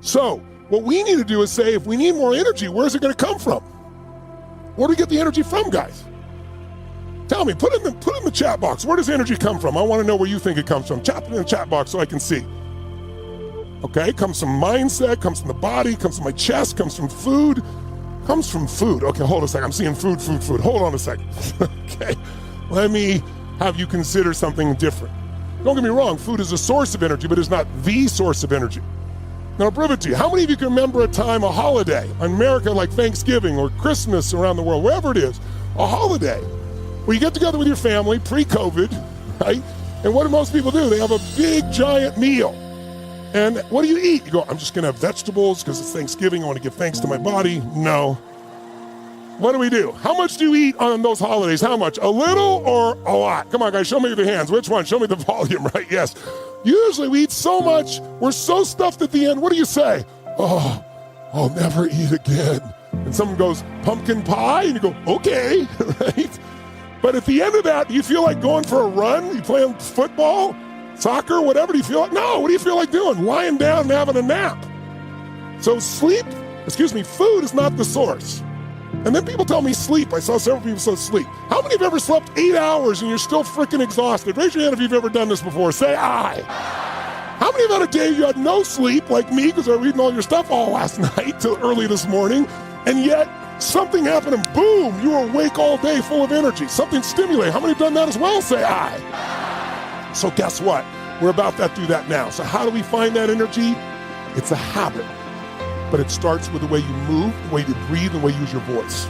So what we need to do is say, if we need more energy, where's it going to come from? Where do we get the energy from, guys? Tell me, put it in the chat box. Where does energy come from? I want to know where you think it comes from. Chat it in the chat box so I can see. Okay, comes from mindset, comes from the body, comes from my chest, comes from food. Comes from food. Okay, hold a second. I'm seeing food. Hold on a second. Okay, let me have you consider something different. Don't get me wrong, food is a source of energy, but it's not the source of energy. Now, I'll prove it to you. How many of you can remember a time, a holiday, in America like Thanksgiving or Christmas around the world, wherever it is, a holiday, where you get together with your family, pre-COVID, right? And what do most people do? They have a big, giant meal. And what do you eat? You go, I'm just gonna have vegetables because it's Thanksgiving, I want to give thanks to my body. No. What do? How much do you eat on those holidays? How much? A little or a lot? Come on, guys, show me with your hands. Which one? Show me the volume, right? Yes. Usually we eat so much, we're so stuffed at the end. What do you say? Oh, I'll never eat again. And someone goes, pumpkin pie? And you go, okay, right? But at the end of that, do you feel like going for a run? You playing football, soccer, whatever? Do you feel like? No, what do you feel like doing? Lying down and having a nap. So food is not the source. And then people tell me sleep. I saw several people say sleep. How many have ever slept 8 hours and you're still freaking exhausted? Raise your hand if you've ever done this before. Say aye. How many have had a day you had no sleep, like me, because I was reading all your stuff all last night till early this morning, and yet something happened and boom, you were awake all day full of energy. Something stimulated. How many have done that as well? Say aye. So guess what? We're about to do that now. So how do we find that energy? It's a habit. But it starts with the way you move, the way you breathe, the way you use your voice.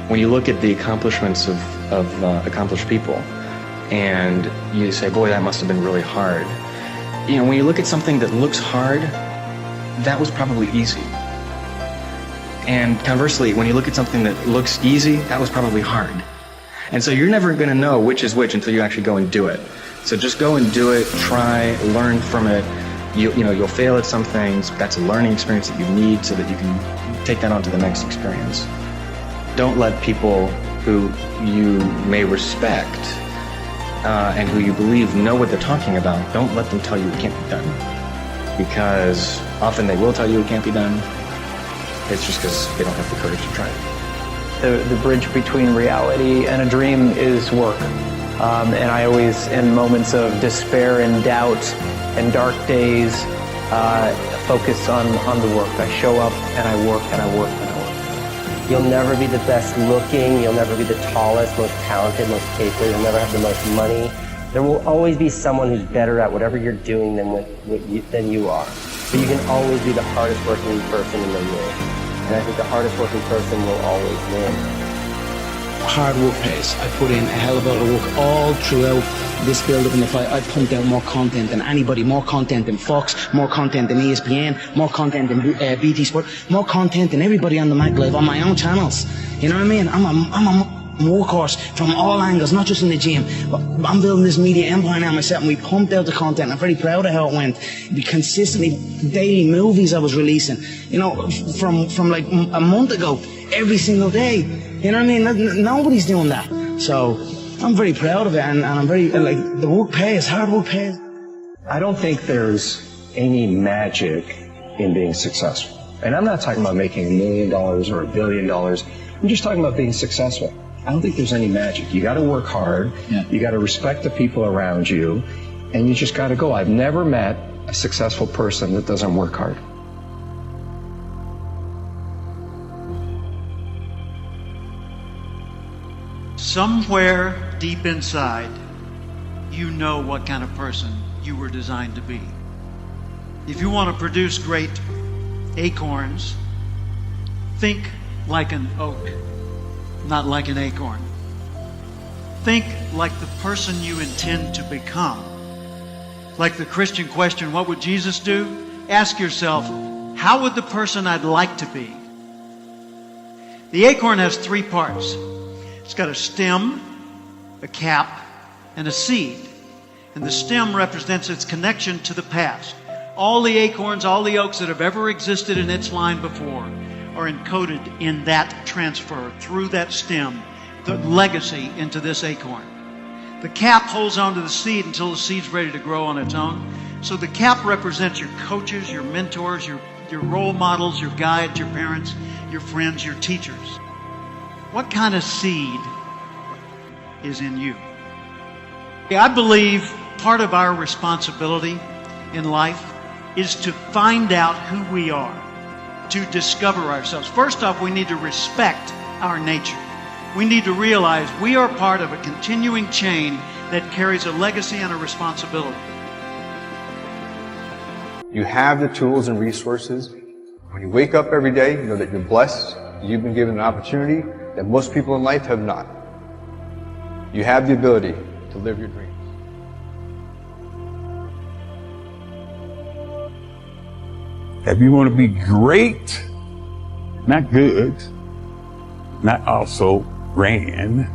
When you look at the accomplishments of accomplished people, and you say, boy, that must have been really hard. You know, when you look at something that looks hard, that was probably easy. And conversely, when you look at something that looks easy, that was probably hard. And so you're never going to know which is which until you actually go and do it. So just go and do it, try, learn from it. You'll fail at some things. That's a learning experience that you need so that you can take that on to the next experience. Don't let people who you may respect and who you believe know what they're talking about, don't let them tell you it can't be done. Because often they will tell you it can't be done. It's just because they don't have the courage to try it. The bridge between reality and a dream is work. And I always, in moments of despair and doubt and dark days, focus on the work. I show up and I work and I work and I work. You'll never be the best looking, you'll never be the tallest, most talented, most capable, you'll never have the most money. There will always be someone who's better at whatever you're doing than you are. But you can always be the hardest working person in the room. And I think the hardest working person will always win. Hard work pays. I put in a hell of a lot of work all throughout this build up, and if I pumped out more content than anybody, more content than Fox, more content than ESPN, more content than BT Sport, more content than everybody on the Mac Live on my own channels. You know what I mean? I'm a workhorse from all angles, not just in the gym. But I'm building this media empire now myself, and we pumped out the content. I'm very proud of how it went. We consistently, daily movies I was releasing, you know, from like a month ago, every single day. You know what I mean? Nobody's doing that. So I'm very proud of it, and I'm very, like, the work pays, hard work pays. I don't think there's any magic in being successful. And I'm not talking about making $1 million or $1 billion. I'm just talking about being successful. I don't think there's any magic. You got to work hard. Yeah. You got to respect the people around you, and you just got to go. I've never met a successful person that doesn't work hard. Somewhere deep inside, you know what kind of person you were designed to be. If you want to produce great acorns, think like an oak, not like an acorn. Think like the person you intend to become. Like the Christian question, what would Jesus do? Ask yourself, how would the person I'd like to be? The acorn has 3 parts. It's got a stem, a cap, and a seed. And the stem represents its connection to the past. All the acorns, all the oaks that have ever existed in its line before are encoded in that transfer through that stem, the legacy into this acorn. The cap holds onto the seed until the seed's ready to grow on its own. So the cap represents your coaches, your mentors, your role models, your guides, your parents, your friends, your teachers. What kind of seed is in you? I believe part of our responsibility in life is to find out who we are, to discover ourselves. First off, we need to respect our nature. We need to realize we are part of a continuing chain that carries a legacy and a responsibility. You have the tools and resources. When you wake up every day, you know that you're blessed. You've been given an opportunity that most people in life have not. You have the ability to live your dreams. If you want to be great, not good, not also grand,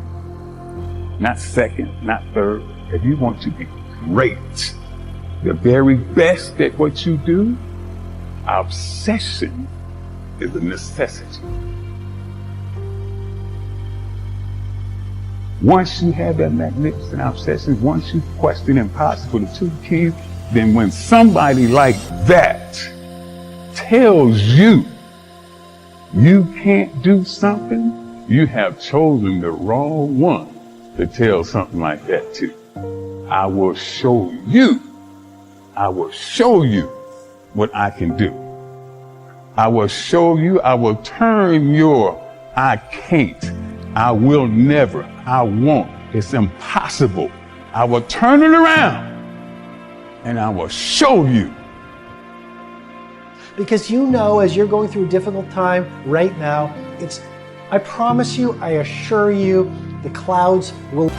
not second, not third, if you want to be great, the very best at what you do, obsession is a necessity. Once you have that magnificent obsession, once you question impossible, the two keys, then when somebody like that tells you you can't do something, you have chosen the wrong one to tell something like that to. I will show you what I can do. I will show you, I will turn your I can't, I will never, I won't, it's impossible. I will turn it around and I will show you. Because you know, as you're going through a difficult time right now, I promise you, I assure you, the clouds will